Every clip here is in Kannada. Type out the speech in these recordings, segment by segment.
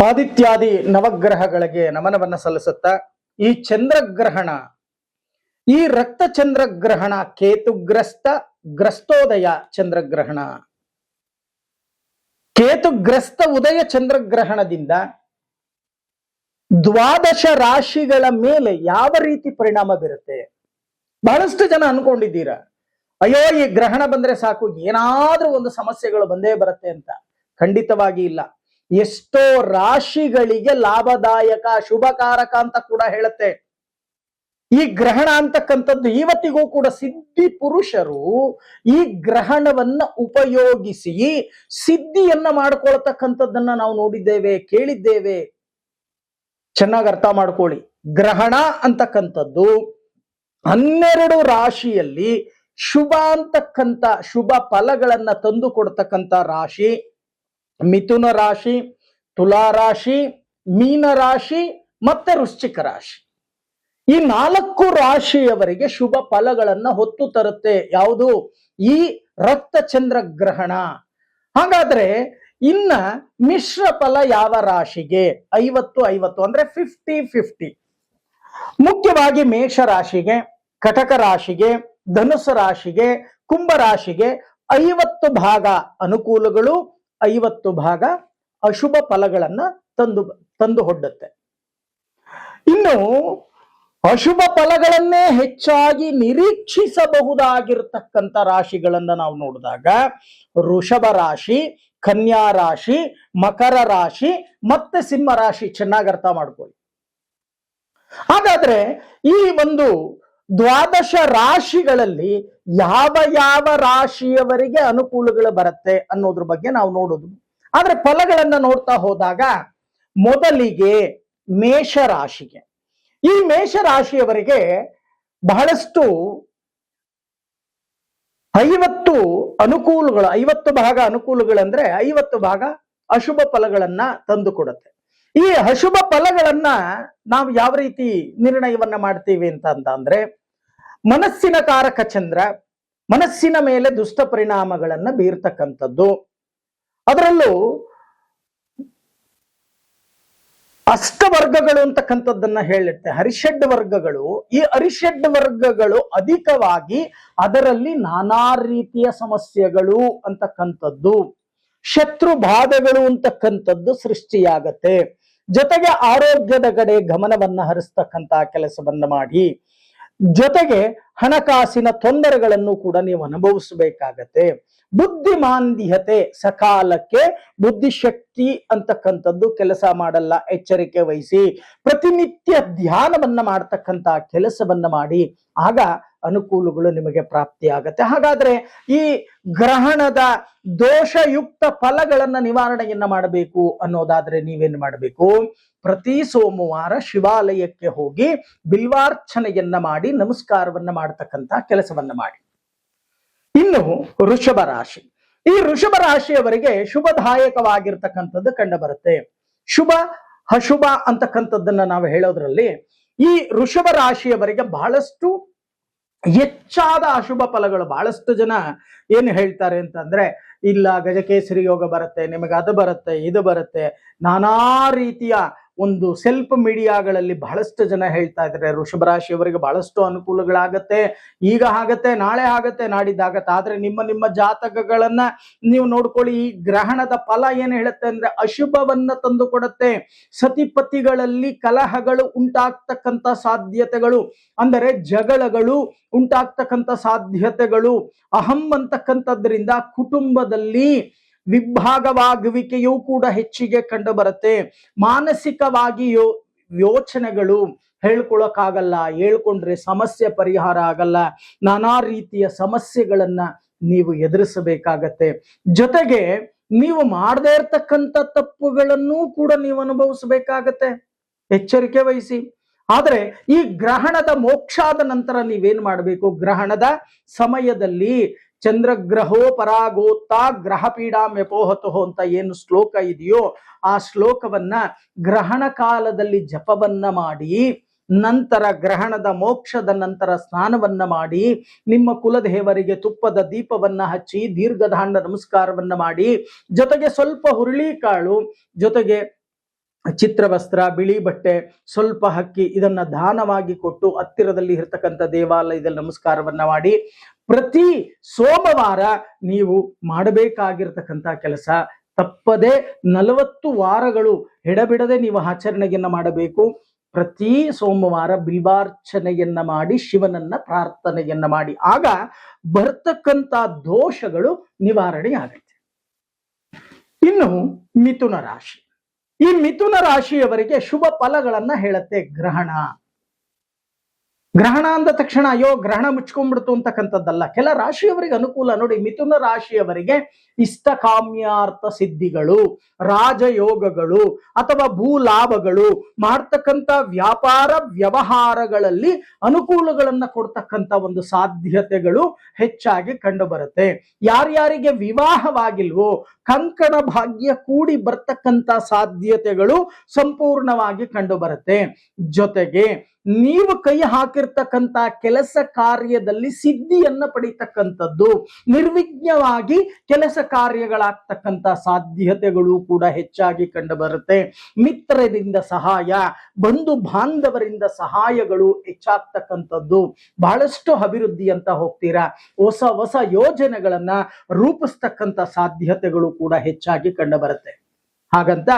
ಆದಿತ್ಯಾದಿ ನವಗ್ರಹಗಳಿಗೆ ನಮನವನ್ನ ಸಲ್ಲಿಸುತ್ತಾ ಈ ಚಂದ್ರಗ್ರಹಣ, ಈ ರಕ್ತ ಚಂದ್ರಗ್ರಹಣ ಕೇತುಗ್ರಸ್ತ ಗ್ರಸ್ತೋದಯ ಚಂದ್ರಗ್ರಹಣ, ಕೇತುಗ್ರಸ್ತ ಉದಯ ಚಂದ್ರಗ್ರಹಣದಿಂದ ದ್ವಾದಶ ರಾಶಿಗಳ ಮೇಲೆ ಯಾವ ರೀತಿ ಪರಿಣಾಮ ಬೀರುತ್ತೆ? ಬಹಳಷ್ಟು ಜನ ಅನ್ಕೊಂಡಿದ್ದೀರಾ, ಅಯ್ಯೋ ಈ ಗ್ರಹಣ ಬಂದ್ರೆ ಸಾಕು, ಏನಾದ್ರೂ ಒಂದು ಸಮಸ್ಯೆಗಳು ಬಂದೇ ಬರುತ್ತೆ ಅಂತ. ಖಂಡಿತವಾಗಿ ಇಲ್ಲ. ಎಷ್ಟೋ ರಾಶಿಗಳಿಗೆ ಲಾಭದಾಯಕ, ಶುಭಕಾರಕ ಅಂತ ಕೂಡ ಹೇಳುತ್ತೆ ಈ ಗ್ರಹಣ ಅಂತಕ್ಕಂಥದ್ದು. ಇವತ್ತಿಗೂ ಕೂಡ ಸಿದ್ಧಿ ಪುರುಷರು ಈ ಗ್ರಹಣವನ್ನ ಉಪಯೋಗಿಸಿ ಸಿದ್ಧಿಯನ್ನ ಮಾಡ್ಕೊಳ್ತಕ್ಕಂಥದ್ದನ್ನ ನಾವು ನೋಡಿದ್ದೇವೆ, ಕೇಳಿದ್ದೇವೆ. ಚೆನ್ನಾಗಿ ಅರ್ಥ ಮಾಡ್ಕೊಳ್ಳಿ. ಗ್ರಹಣ ಅಂತಕ್ಕಂಥದ್ದು 12 ರಾಶಿಯಲ್ಲಿ ಶುಭ ಅಂತಕ್ಕಂಥ ಶುಭ ಫಲಗಳನ್ನ ತಂದು ಕೊಡ್ತಕ್ಕಂಥ ರಾಶಿ ಮಿಥುನ ರಾಶಿ, ತುಲಾ ರಾಶಿ, ಮೀನ ರಾಶಿ ಮತ್ತೆ ವೃಶ್ಚಿಕ ರಾಶಿ. ಈ 4 ರಾಶಿಯವರಿಗೆ ಶುಭ ಫಲಗಳನ್ನ ಹೊತ್ತು ತರುತ್ತೆ ಯಾವುದು? ಈ ರಕ್ತ ಚಂದ್ರ ಗ್ರಹಣ. ಹಾಗಾದ್ರೆ ಇನ್ನ ಮಿಶ್ರ ಫಲ ಯಾವ ರಾಶಿಗೆ? 50-50 ಅಂದ್ರೆ 50-50. ಮುಖ್ಯವಾಗಿ ಮೇಷ ರಾಶಿಗೆ, ಕಟಕ ರಾಶಿಗೆ, ಧನುಸ್ಸು ರಾಶಿಗೆ, ಕುಂಭ ರಾಶಿಗೆ 50 ಭಾಗ ಅನುಕೂಲಗಳು, 50 ಭಾಗ ಅಶುಭ ಫಲಗಳನ್ನ ತಂದು ಹೊಡ್ಡುತ್ತೆ. ಇನ್ನು ಅಶುಭ ಫಲಗಳನ್ನೇ ಹೆಚ್ಚಾಗಿ ನಿರೀಕ್ಷಿಸಬಹುದಾಗಿರ್ತಕ್ಕಂಥ ರಾಶಿಗಳನ್ನ ನಾವು ನೋಡಿದಾಗ ವೃಷಭ ರಾಶಿ, ಕನ್ಯಾ ರಾಶಿ, ಮಕರ ರಾಶಿ ಮತ್ತೆ ಸಿಂಹ ರಾಶಿ. ಚೆನ್ನಾಗಿ ಅರ್ಥ ಮಾಡ್ಕೊಳ್ಳಿ. ಹಾಗಾದ್ರೆ ಈ ಒಂದು ದ್ವಾದಶ ರಾಶಿಗಳಲ್ಲಿ ಯಾವ ಯಾವ ರಾಶಿಯವರಿಗೆ ಅನುಕೂಲಗಳು ಬರುತ್ತೆ ಅನ್ನೋದ್ರ ಬಗ್ಗೆ ನಾವು ನೋಡೋದು. ಆದ್ರೆ ಫಲಗಳನ್ನ ನೋಡ್ತಾ ಹೋದಾಗ ಮೊದಲಿಗೆ ಮೇಷ ರಾಶಿಗೆ, ಈ ಮೇಷ ರಾಶಿಯವರಿಗೆ ಬಹಳಷ್ಟು 50 ಅನುಕೂಲಗಳು, 50 ಭಾಗ ಅನುಕೂಲಗಳಂದ್ರೆ 50 ಭಾಗ ಅಶುಭ ಫಲಗಳನ್ನ ತಂದು ಕೊಡುತ್ತೆ. ಈ ಅಶುಭ ಫಲಗಳನ್ನ ನಾವು ಯಾವ ರೀತಿ ನಿರ್ಣಯವನ್ನ ಮಾಡ್ತೀವಿ ಅಂದ್ರೆ ಮನಸ್ಸಿನ ಕಾರಕ ಚಂದ್ರ ಮನಸ್ಸಿನ ಮೇಲೆ ದುಷ್ಟ ಪರಿಣಾಮಗಳನ್ನ ಬೀರ್ತಕ್ಕಂಥದ್ದು. ಅದರಲ್ಲೂ ಅಷ್ಟವರ್ಗಗಳು ಅಂತಕ್ಕಂಥದ್ದನ್ನ ಹೇಳಿರುತ್ತೆ, ಹರಿಷಡ್ ವರ್ಗಗಳು. ಈ ಹರಿಷಡ್ ವರ್ಗಗಳು ಅಧಿಕವಾಗಿ ಅದರಲ್ಲಿ ನಾನಾ ರೀತಿಯ ಸಮಸ್ಯೆಗಳು ಅಂತಕ್ಕಂಥದ್ದು, ಶತ್ರು ಬಾಧೆಗಳು ಅಂತಕ್ಕಂಥದ್ದು ಸೃಷ್ಟಿಯಾಗತ್ತೆ. ಜೊತೆಗೆ ಆರೋಗ್ಯದ ಕಡೆ ಗಮನವನ್ನ ಹರಿಸ್ತಕ್ಕಂಥ ಕೆಲಸವನ್ನ ಮಾಡಿ, ಜೊತೆಗೆ ಹಣಕಾಸಿನ ತೊಂದರೆಗಳನ್ನು ಕೂಡ ನೀವು ಅನುಭವಿಸಬೇಕಾಗತ್ತೆ. ಬುದ್ಧಿಮಾಂದ್ಯತೆ, ಸಕಾಲಕ್ಕೆ ಬುದ್ಧಿಶಕ್ತಿ ಅಂತಕ್ಕಂಥದ್ದು ಕೆಲಸ ಮಾಡಲ್ಲ. ಎಚ್ಚರಿಕೆ ವಹಿಸಿ ಪ್ರತಿನಿತ್ಯ ಧ್ಯಾನವನ್ನ ಮಾಡ್ತಕ್ಕಂಥ ಕೆಲಸವನ್ನ ಮಾಡಿ, ಆಗ ಅನುಕೂಲಗಳು ನಿಮಗೆ ಪ್ರಾಪ್ತಿಯಾಗತ್ತೆ. ಹಾಗಾದ್ರೆ ಈ ಗ್ರಹಣದ ದೋಷಯುಕ್ತ ಫಲಗಳನ್ನ ನಿವಾರಣೆಯನ್ನ ಮಾಡಬೇಕು ಅನ್ನೋದಾದ್ರೆ ನೀವೇನು ಮಾಡಬೇಕು? ಪ್ರತಿ ಸೋಮವಾರ ಶಿವಾಲಯಕ್ಕೆ ಹೋಗಿ ಬಿಲ್ವಾರ್ಚನೆಯನ್ನ ಮಾಡಿ ನಮಸ್ಕಾರವನ್ನ ಮಾಡತಕ್ಕಂತ ಕೆಲಸವನ್ನ ಮಾಡಿ. ಇನ್ನು ವೃಷಭ ರಾಶಿ, ಈ ವೃಷಭ ರಾಶಿಯವರಿಗೆ ಶುಭದಾಯಕವಾಗಿರ್ತಕ್ಕಂಥದ್ದು ಕಂಡು ಬರುತ್ತೆ. ಶುಭ ಅಶುಭ ಅಂತಕ್ಕಂಥದ್ದನ್ನ ನಾವು ಹೇಳೋದ್ರಲ್ಲಿ ಈ ವೃಷಭ ರಾಶಿಯವರಿಗೆ ಬಹಳಷ್ಟು ಹೆಚ್ಚಾದ ಅಶುಭ ಫಲಗಳು. ಬಹಳಷ್ಟು ಜನ ಏನು ಹೇಳ್ತಾರೆ ಅಂತಂದ್ರೆ, ಇಲ್ಲ ಗಜಕೇಸರಿ ಯೋಗ ಬರುತ್ತೆ, ನಿಮಗೆ ಅದು ಬರುತ್ತೆ, ಇದು ಬರುತ್ತೆ. ನಾನಾ ರೀತಿಯ ಒಂದು ಸೆಲ್ಫ್ ಮೀಡಿಯಾಗಳಲ್ಲಿ ಬಹಳಷ್ಟು ಜನ ಹೇಳ್ತಾ ಇದ್ದಾರೆ ವೃಷಭ ರಾಶಿಯವರಿಗೆ ಬಹಳಷ್ಟು ಅನುಕೂಲಗಳಾಗತ್ತೆ, ಈಗ ಆಗತ್ತೆ, ನಾಳೆ ಆಗತ್ತೆ, ನಾಡಿದ್ದಾಗತ್ತೆ. ಆದ್ರೆ ನಿಮ್ಮ ಜಾತಕಗಳನ್ನ ನೀವು ನೋಡ್ಕೊಳ್ಳಿ. ಈ ಗ್ರಹಣದ ಫಲ ಏನ್ ಹೇಳುತ್ತೆ ಅಂದ್ರೆ ಅಶುಭವನ್ನ ತಂದು ಕೊಡುತ್ತೆ. ಸತಿಪತಿಗಳಲ್ಲಿ ಕಲಹಗಳು ಉಂಟಾಗ್ತಕ್ಕಂಥ ಸಾಧ್ಯತೆಗಳು, ಅಂದರೆ ಜಗಳಗಳು ಉಂಟಾಗ್ತಕ್ಕಂಥ ಸಾಧ್ಯತೆಗಳು, ಅಹಂ ಅಂತಕ್ಕಂಥದ್ರಿಂದ ಕುಟುಂಬದಲ್ಲಿ ವಿಭಾಗವಾಗುವಿಕೆಯೂ ಕೂಡ ಹೆಚ್ಚಿಗೆ ಕಂಡು ಬರುತ್ತೆ. ಮಾನಸಿಕವಾಗಿ ಯೋಚನೆಗಳು ಹೇಳ್ಕೊಳಕ್ಕಾಗಲ್ಲ, ಹೇಳ್ಕೊಂಡ್ರೆ ಸಮಸ್ಯೆ ಪರಿಹಾರ ಆಗಲ್ಲ. ನಾನಾ ರೀತಿಯ ಸಮಸ್ಯೆಗಳನ್ನ ನೀವು ಎದುರಿಸಬೇಕಾಗತ್ತೆ. ಜೊತೆಗೆ ನೀವು ಮಾಡದೇ ಇರ್ತಕ್ಕಂಥ ತಪ್ಪುಗಳನ್ನು ಕೂಡ ನೀವು ಅನುಭವಿಸಬೇಕಾಗತ್ತೆ. ಎಚ್ಚರಿಕೆ ವಹಿಸಿ. ಆದ್ರೆ ಈ ಗ್ರಹಣದ ಮೋಕ್ಷಾದ ನಂತರ ನೀವೇನ್ ಮಾಡಬೇಕು? ಗ್ರಹಣದ ಸಮಯದಲ್ಲಿ ಚಂದ್ರಗ್ರಹೋ ಪರಾಗೋತ್ತ ಗ್ರಹ ಪೀಡಾಂ ವ್ಯಪೋಹತೋ ಅಂತ ಏನು ಶ್ಲೋಕ ಇದೆಯೋ ಆ ಶ್ಲೋಕವನ್ನ ಗ್ರಹಣ ಕಾಲದಲ್ಲಿ ಜಪವನ್ನ ಮಾಡಿ, ನಂತರ ಗ್ರಹಣದ ಮೋಕ್ಷದ ನಂತರ ಸ್ನಾನವನ್ನ ಮಾಡಿ, ನಿಮ್ಮ ಕುಲದೇವರಿಗೆ ತುಪ್ಪದ ದೀಪವನ್ನ ಹಚ್ಚಿ ದೀರ್ಘದಾಂಡ ನಮಸ್ಕಾರವನ್ನ ಮಾಡಿ, ಜೊತೆಗೆ ಸ್ವಲ್ಪ ಹುರುಳಿಕಾಳು, ಜೊತೆಗೆ ಚಿತ್ರವಸ್ತ್ರ, ಬಿಳಿ ಬಟ್ಟೆ, ಸ್ವಲ್ಪ ಹಕ್ಕಿ ಇದನ್ನ ದಾನವಾಗಿ ಕೊಟ್ಟು ಹತ್ತಿರದಲ್ಲಿ ಇರತಕ್ಕಂಥ ದೇವಾಲಯದಲ್ಲಿ ನಮಸ್ಕಾರವನ್ನ ಮಾಡಿ ಪ್ರತಿ ಸೋಮವಾರ ನೀವು ಮಾಡಬೇಕಾಗಿರ್ತಕ್ಕಂಥ ಕೆಲಸ ತಪ್ಪದೆ 40 ವಾರಗಳು ಎಡಬಿಡದೆ ನೀವು ಆಚರಣೆಯನ್ನ ಮಾಡಬೇಕು. ಪ್ರತಿ ಸೋಮವಾರ ಬಿಲ್ವಾರ್ಚನೆಯನ್ನ ಮಾಡಿ ಶಿವನನ್ನ ಪ್ರಾರ್ಥನೆಯನ್ನ ಮಾಡಿ, ಆಗ ಬರ್ತಕ್ಕಂಥ ದೋಷಗಳು ನಿವಾರಣೆ ಆಗುತ್ತೆ. ಇನ್ನು ಮಿಥುನ ರಾಶಿ, ಈ ಮಿಥುನ ರಾಶಿಯವರಿಗೆ ಶುಭ ಫಲಗಳನ್ನ ಹೇಳುತ್ತೆ ಗ್ರಹಣ. ಗ್ರಹಣ ಅಂದ ತಕ್ಷಣ ಅಯ್ಯೋ ಗ್ರಹಣ ಮುಚ್ಕೊಂಡ್ಬಿಡ್ತು ಅಂತಕ್ಕಂಥದ್ದಲ್ಲ. ಕೆಲ ರಾಶಿಯವರಿಗೆ ಅನುಕೂಲ ನೋಡಿ. ಮಿಥುನ ರಾಶಿಯವರಿಗೆ ಇಷ್ಟಕಾಮ್ಯಾರ್ಥ ಸಿದ್ಧಿಗಳು, ರಾಜಯೋಗಗಳು ಅಥವಾ ಭೂ ಲಾಭಗಳು, ಮಾಡ್ತಕ್ಕಂಥ ವ್ಯಾಪಾರ ವ್ಯವಹಾರಗಳಲ್ಲಿ ಅನುಕೂಲಗಳನ್ನ ಕೊಡ್ತಕ್ಕಂಥ ಒಂದು ಸಾಧ್ಯತೆಗಳು ಹೆಚ್ಚಾಗಿ ಕಂಡು ಬರುತ್ತೆ. ಯಾರ್ಯಾರಿಗೆ ವಿವಾಹವಾಗಿಲ್ವೋ ಕಂಕಣ ಭಾಗ್ಯ ಕೂಡಿ ಬರ್ತಕ್ಕಂಥ ಸಾಧ್ಯತೆಗಳು ಸಂಪೂರ್ಣವಾಗಿ ಕಂಡು ಬರುತ್ತೆ. ಜೊತೆಗೆ ನೀವು ಕೈ ಹಾಕಿರ್ತಕ್ಕಂಥ ಕೆಲಸ ಕಾರ್ಯದಲ್ಲಿ ಸಿದ್ಧಿಯನ್ನ ಪಡಿತಕ್ಕಂಥದ್ದು, ನಿರ್ವಿಘ್ನವಾಗಿ ಕೆಲಸ ಕಾರ್ಯಗಳಾಗ್ತಕ್ಕಂಥ ಸಾಧ್ಯತೆಗಳು ಕೂಡ ಹೆಚ್ಚಾಗಿ ಕಂಡು ಬರುತ್ತೆ. ಮಿತ್ರರಿಂದ ಸಹಾಯ, ಬಂಧು ಬಾಂಧವರಿಂದ ಸಹಾಯಗಳು ಹೆಚ್ಚಾಗ್ತಕ್ಕಂಥದ್ದು, ಬಹಳಷ್ಟು ಅಭಿವೃದ್ಧಿ ಅಂತ ಹೋಗ್ತೀರಾ. ಹೊಸ ಹೊಸ ಯೋಜನೆಗಳನ್ನ ರೂಪಿಸ್ತಕ್ಕಂಥ ಸಾಧ್ಯತೆಗಳು ಕೂಡ ಹೆಚ್ಚಾಗಿ ಕಂಡು ಬರುತ್ತೆ. ಹಾಗಂತ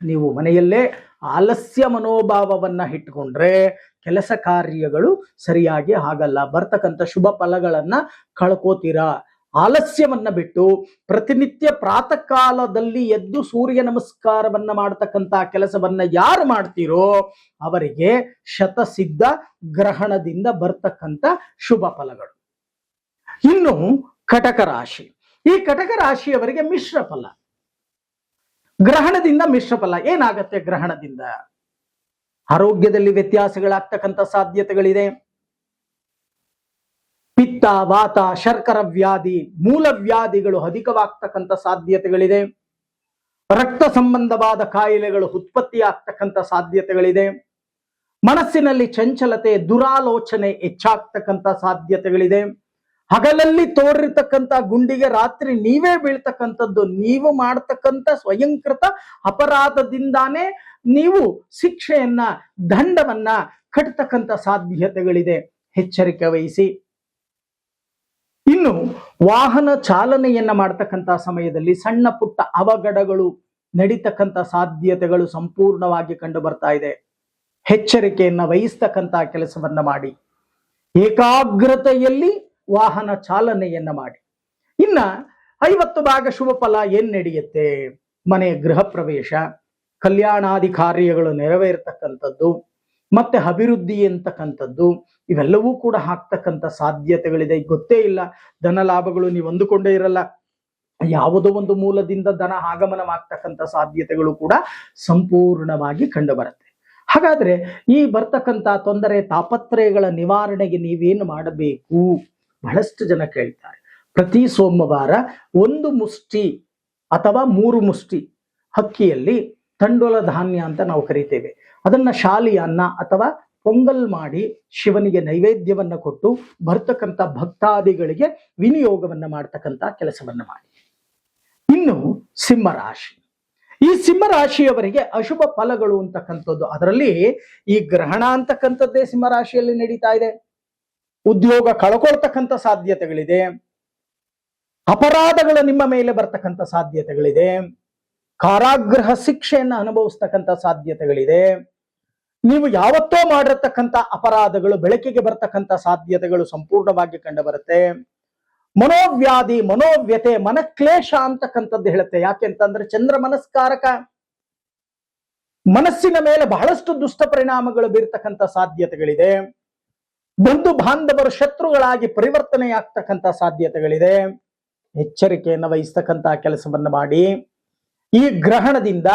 ನೀವು ಮನೆಯಲ್ಲೇ ಆಲಸ್ಯ ಮನೋಭಾವವನ್ನ ಇಟ್ಕೊಂಡ್ರೆ ಕೆಲಸ ಕಾರ್ಯಗಳು ಸರಿಯಾಗಿ ಆಗಲ್ಲ. ಬರ್ತಕ್ಕಂಥ ಶುಭ ಫಲಗಳನ್ನ ಕಳ್ಕೋತೀರಾ. ಆಲಸ್ಯವನ್ನ ಬಿಟ್ಟು ಪ್ರತಿನಿತ್ಯ ಪ್ರಾತಃ ಕಾಲದಲ್ಲಿ ಎದ್ದು ಸೂರ್ಯ ನಮಸ್ಕಾರವನ್ನ ಮಾಡತಕ್ಕಂತ ಕೆಲಸವನ್ನ ಯಾರು ಮಾಡ್ತೀರೋ ಅವರಿಗೆ ಶತಸಿದ್ಧ ಗ್ರಹಣದಿಂದ ಬರ್ತಕ್ಕಂಥ ಶುಭ ಫಲಗಳು. ಇನ್ನು ಕಟಕ ರಾಶಿ, ಈ ಕಟಕ ರಾಶಿಯವರಿಗೆ ಮಿಶ್ರ ಫಲ. ಗ್ರಹಣದಿಂದ ಮಿಶ್ರ ಫಲ ಏನಾಗತ್ತೆ? ಗ್ರಹಣದಿಂದ ಆರೋಗ್ಯದಲ್ಲಿ ವ್ಯತ್ಯಾಸಗಳಾಗ್ತಕ್ಕಂಥ ಸಾಧ್ಯತೆಗಳಿದೆ. ಪಿತ್ತ, ವಾತ, ಶರ್ಕರ ವ್ಯಾಧಿ, ಮೂಲವ್ಯಾಧಿಗಳು ಅಧಿಕವಾಗ್ತಕ್ಕಂಥ ಸಾಧ್ಯತೆಗಳಿದೆ. ರಕ್ತ ಸಂಬಂಧವಾದ ಕಾಯಿಲೆಗಳು ಉತ್ಪತ್ತಿ ಆಗ್ತಕ್ಕಂಥ ಸಾಧ್ಯತೆಗಳಿದೆ. ಮನಸ್ಸಿನಲ್ಲಿ ಚಂಚಲತೆ, ದುರಾಲೋಚನೆ ಹೆಚ್ಚಾಗ್ತಕ್ಕಂಥ ಸಾಧ್ಯತೆಗಳಿದೆ. ಹಗಲಲ್ಲಿ ತೋರಿರ್ತಕ್ಕಂಥ ಗುಂಡಿಗೆ ರಾತ್ರಿ ನೀವೇ ಬೀಳ್ತಕ್ಕಂಥದ್ದು. ನೀವು ಮಾಡ್ತಕ್ಕಂಥ ಸ್ವಯಂಕೃತ ಅಪರಾಧದಿಂದಾನೇ ನೀವು ಶಿಕ್ಷೆಯನ್ನ, ದಂಡವನ್ನ ಕಟ್ಟತಕ್ಕಂಥ ಸಾಧ್ಯತೆಗಳಿದೆ. ಎಚ್ಚರಿಕೆ ವಹಿಸಿ. ಇನ್ನು ವಾಹನ ಚಾಲನೆಯನ್ನ ಮಾಡ್ತಕ್ಕಂಥ ಸಮಯದಲ್ಲಿ ಸಣ್ಣ ಪುಟ್ಟ ಅವಘಡಗಳು ನಡೀತಕ್ಕಂಥ ಸಾಧ್ಯತೆಗಳು ಸಂಪೂರ್ಣವಾಗಿ ಕಂಡು ಬರ್ತಾ ಇದೆ. ಎಚ್ಚರಿಕೆಯನ್ನ ವಹಿಸ್ತಕ್ಕಂಥ ಕೆಲಸವನ್ನ ಮಾಡಿ. ಏಕಾಗ್ರತೆಯಲ್ಲಿ ವಾಹನ ಚಾಲನೆಯನ್ನ ಮಾಡಿ. ಇನ್ನ 50 ಭಾಗ ಶುಭ ಫಲ ಏನ್ ನಡೆಯುತ್ತೆ? ಮನೆ ಗೃಹ ಪ್ರವೇಶ, ಕಲ್ಯಾಣಾದಿ ಕಾರ್ಯಗಳು ನೆರವೇರ್ತಕ್ಕಂಥದ್ದು, ಮತ್ತೆ ಅಭಿವೃದ್ಧಿ ಅಂತಕ್ಕಂಥದ್ದು, ಇವೆಲ್ಲವೂ ಕೂಡ ಆಗ್ತಕ್ಕಂಥ ಸಾಧ್ಯತೆಗಳಿದೆ. ಗೊತ್ತೇ ಇಲ್ಲ, ಧನ ಲಾಭಗಳು ನೀವು ಅಂದುಕೊಂಡೇ ಇರಲ್ಲ, ಯಾವುದೋ ಒಂದು ಮೂಲದಿಂದ ಧನ ಆಗಮನವಾಗ್ತಕ್ಕಂಥ ಸಾಧ್ಯತೆಗಳು ಕೂಡ ಸಂಪೂರ್ಣವಾಗಿ ಕಂಡು ಬರುತ್ತೆ. ಹಾಗಾದ್ರೆ ಈ ಬರ್ತಕ್ಕಂಥ ತೊಂದರೆ ತಾಪತ್ರಯಗಳ ನಿವಾರಣೆಗೆ ನೀವೇನು ಮಾಡಬೇಕು? ಬಹಳಷ್ಟು ಜನ ಕೇಳ್ತಾರೆ. ಪ್ರತಿ ಸೋಮವಾರ 1 ಮುಷ್ಟಿ ಅಥವಾ 3 ಮುಷ್ಟಿ ಅಕ್ಕಿಯಲ್ಲಿ ತಂಡೋಲ ಧಾನ್ಯ ಅಂತ ನಾವು ಕರಿತೇವೆ, ಅದನ್ನ ಶಾಲಿಯನ್ನ ಅಥವಾ ಪೊಂಗಲ್ ಮಾಡಿ ಶಿವನಿಗೆ ನೈವೇದ್ಯವನ್ನ ಕೊಟ್ಟು ಬರ್ತಕ್ಕಂಥ ಭಕ್ತಾದಿಗಳಿಗೆ ವಿನಿಯೋಗವನ್ನ ಮಾಡ್ತಕ್ಕಂಥ ಕೆಲಸವನ್ನ ಮಾಡಿ. ಇನ್ನು ಸಿಂಹರಾಶಿ, ಈ ಸಿಂಹರಾಶಿಯವರಿಗೆ ಅಶುಭ ಫಲಗಳು ಅಂತಕ್ಕಂಥದ್ದು, ಅದರಲ್ಲಿ ಈ ಗ್ರಹಣ ಅಂತಕ್ಕಂಥದ್ದೇ ಸಿಂಹರಾಶಿಯಲ್ಲಿ ನಡೀತಾ ಇದೆ. ಉದ್ಯೋಗ ಕಳ್ಕೊಳ್ತಕ್ಕಂಥ ಸಾಧ್ಯತೆಗಳಿದೆ. ಅಪರಾಧಗಳು ನಿಮ್ಮ ಮೇಲೆ ಬರ್ತಕ್ಕಂಥ ಸಾಧ್ಯತೆಗಳಿದೆ. ಕಾರಾಗೃಹ ಶಿಕ್ಷೆಯನ್ನ ಅನುಭವಿಸ್ತಕ್ಕಂಥ ಸಾಧ್ಯತೆಗಳಿದೆ. ನೀವು ಯಾವತ್ತೋ ಮಾಡಿರ್ತಕ್ಕಂಥ ಅಪರಾಧಗಳು ಬೆಳಕಿಗೆ ಬರ್ತಕ್ಕಂಥ ಸಾಧ್ಯತೆಗಳು ಸಂಪೂರ್ಣವಾಗಿ ಕಂಡು ಬರುತ್ತೆ. ಮನೋವ್ಯಾಧಿ, ಮನೋವ್ಯತೆ, ಮನಕ್ಲೇಶ ಅಂತಕ್ಕಂಥದ್ದು ಹೇಳುತ್ತೆ. ಯಾಕೆ ಅಂತಂದ್ರೆ ಚಂದ್ರ ಮನಸ್ಕಾರಕ, ಮನಸ್ಸಿನ ಮೇಲೆ ಬಹಳಷ್ಟು ದುಷ್ಟ ಪರಿಣಾಮಗಳು ಬೀರ್ತಕ್ಕಂಥ ಸಾಧ್ಯತೆಗಳಿದೆ. ಬಂಧು ಬಾಂಧವರು ಶತ್ರುಗಳಾಗಿ ಪರಿವರ್ತನೆಯಾಗ್ತಕ್ಕಂಥ ಸಾಧ್ಯತೆಗಳಿದೆ. ಎಚ್ಚರಿಕೆಯನ್ನು ವಹಿಸ್ತಕ್ಕಂಥ ಕೆಲಸವನ್ನು ಮಾಡಿ. ಈ ಗ್ರಹಣದಿಂದ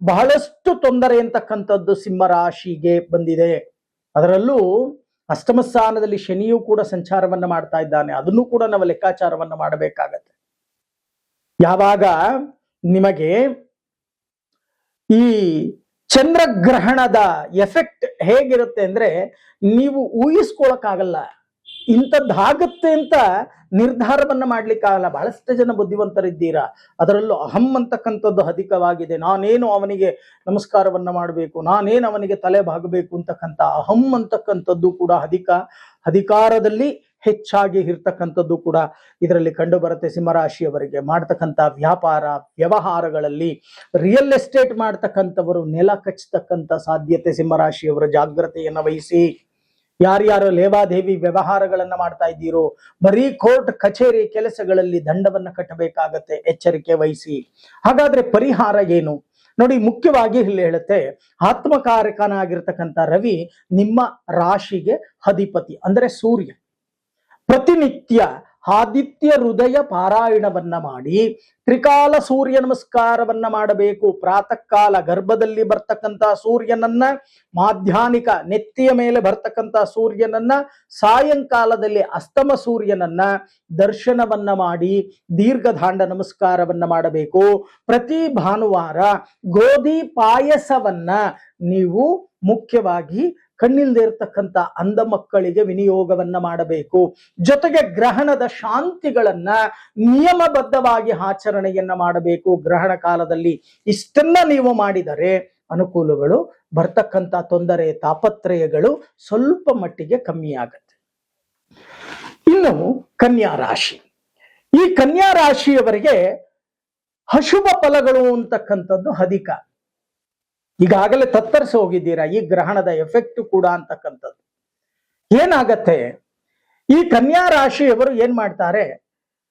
ಬಹಳಷ್ಟು ತೊಂದರೆ ಅಂತಕ್ಕಂಥದ್ದು ಸಿಂಹರಾಶಿಗೆ ಬಂದಿದೆ. ಅದರಲ್ಲೂ ಅಷ್ಟಮ ಸ್ಥಾನದಲ್ಲಿ ಶನಿಯೂ ಕೂಡ ಸಂಚಾರವನ್ನ ಮಾಡ್ತಾ ಇದ್ದಾನೆ. ಅದನ್ನು ಕೂಡ ನಾವು ಲೆಕ್ಕಾಚಾರವನ್ನ ಮಾಡಬೇಕಾಗತ್ತೆ. ಯಾವಾಗ ನಿಮಗೆ ಈ ಚಂದ್ರಗ್ರಹಣದ ಎಫೆಕ್ಟ್ ಹೇಗಿರುತ್ತೆ ಅಂದ್ರೆ ನೀವು ಊಹಿಸ್ಕೊಳಕ್ಕಾಗಲ್ಲ. ಇಂಥದ್ದಾಗತ್ತೆ ಅಂತ ನಿರ್ಧಾರವನ್ನ ಮಾಡ್ಲಿಕ್ಕಾಗಲ್ಲ. ಬಹಳಷ್ಟು ಜನ ಬುದ್ಧಿವಂತರಿದ್ದೀರಾ, ಅದರಲ್ಲೂ ಅಹಂ ಅಂತಕ್ಕಂಥದ್ದು ಅಧಿಕವಾಗಿದೆ. ನಾನೇನು ಅವನಿಗೆ ನಮಸ್ಕಾರವನ್ನ ಮಾಡಬೇಕು, ನಾನೇನು ಅವನಿಗೆ ತಲೆ ಬಾಗಬೇಕು ಅಂತಕ್ಕಂಥ ಅಹಂ ಅಂತಕ್ಕಂಥದ್ದು ಕೂಡ ಅಧಿಕಾರದಲ್ಲಿ ಹೆಚ್ಚಾಗಿ ಇರ್ತಕ್ಕಂಥದ್ದು ಕೂಡ ಇದರಲ್ಲಿ ಕಂಡು ಬರುತ್ತೆ. ಸಿಂಹರಾಶಿಯವರಿಗೆ ಮಾಡ್ತಕ್ಕಂಥ ವ್ಯಾಪಾರ ವ್ಯವಹಾರಗಳಲ್ಲಿ ರಿಯಲ್ ಎಸ್ಟೇಟ್ ಮಾಡ್ತಕ್ಕಂಥವರು ನೆಲ ಕಚ್ಚತಕ್ಕಂಥ ಸಾಧ್ಯತೆ. ಸಿಂಹರಾಶಿಯವರ ಜಾಗ್ರತೆಯನ್ನು ವಹಿಸಿ. ಯಾರ್ಯಾರು ಲೇವಾದೇವಿ ವ್ಯವಹಾರಗಳನ್ನ ಮಾಡ್ತಾ ಇದ್ದೀರೋ, ಬರೀ ಕೋರ್ಟ್ ಕಚೇರಿ ಕೆಲಸಗಳಲ್ಲಿ ದಂಡವನ್ನ ಕಟ್ಟಬೇಕಾಗತ್ತೆ, ಎಚ್ಚರಿಕೆ ವಹಿಸಿ. ಹಾಗಾದ್ರೆ ಪರಿಹಾರ ಏನು ನೋಡಿ? ಮುಖ್ಯವಾಗಿ ಇಲ್ಲಿ ಹೇಳುತ್ತೆ, ಆತ್ಮಕಾರಕನಾಗಿರ್ತಕ್ಕಂಥ ರವಿ ನಿಮ್ಮ ರಾಶಿಗೆ ಅಧಿಪತಿ ಅಂದ್ರೆ ಸೂರ್ಯ. ಪ್ರತಿನಿತ್ಯ ಆದಿತ್ಯ ಹೃದಯ ಪಾರಾಯಣವನ್ನ ಮಾಡಿ ತ್ರಿಕಾಲ ಸೂರ್ಯ ನಮಸ್ಕಾರವನ್ನ ಮಾಡಬೇಕು. ಪ್ರಾತಃ ಕಾಲ ಗರ್ಭದಲ್ಲಿ ಬರ್ತಕ್ಕಂಥ ಸೂರ್ಯನನ್ನ, ಮಾಧ್ಯಾಹ್ನಿಕ ನೆತ್ತಿಯ ಮೇಲೆ ಬರ್ತಕ್ಕಂಥ ಸೂರ್ಯನನ್ನ, ಸಾಯಂಕಾಲದಲ್ಲಿ ಅಸ್ತಮ ಸೂರ್ಯನನ್ನ ದರ್ಶನವನ್ನ ಮಾಡಿ ದೀರ್ಘದಾಂಡ ನಮಸ್ಕಾರವನ್ನ ಮಾಡಬೇಕು. ಪ್ರತಿ ಭಾನುವಾರ ಗೋಧಿ ಪಾಯಸವನ್ನ ನೀವು ಮುಖ್ಯವಾಗಿ ಕಣ್ಣಿಲ್ದೇ ಇರತಕ್ಕಂಥ ಅಂಧ ಮಕ್ಕಳಿಗೆ ವಿನಿಯೋಗವನ್ನ ಮಾಡಬೇಕು. ಜೊತೆಗೆ ಗ್ರಹಣದ ಶಾಂತಿಗಳನ್ನ ನಿಯಮಬದ್ಧವಾಗಿ ಆಚರಣೆಯನ್ನ ಮಾಡಬೇಕು. ಗ್ರಹಣ ಕಾಲದಲ್ಲಿ ಇಷ್ಟನ್ನ ನೀವು ಮಾಡಿದರೆ ಅನುಕೂಲಗಳು, ಬರ್ತಕ್ಕಂಥ ತೊಂದರೆ ತಾಪತ್ರಯಗಳು ಸ್ವಲ್ಪ ಮಟ್ಟಿಗೆ ಕಮ್ಮಿ ಆಗತ್ತೆ. ಇನ್ನು ಕನ್ಯಾ ರಾಶಿ, ಈ ಕನ್ಯಾ ರಾಶಿಯವರಿಗೆ ಅಶುಭ ಫಲಗಳು ಅಂತಕ್ಕಂಥದ್ದು ಅಧಿಕ. ಈಗಾಗಲೇ ತತ್ತರಿಸಿ ಹೋಗಿದ್ದೀರಾ ಈ ಗ್ರಹಣದ ಎಫೆಕ್ಟ್ ಕೂಡ ಅಂತಕ್ಕಂಥದ್ದು. ಏನಾಗತ್ತೆ, ಈ ಕನ್ಯಾ ರಾಶಿಯವರು ಏನ್ ಮಾಡ್ತಾರೆ,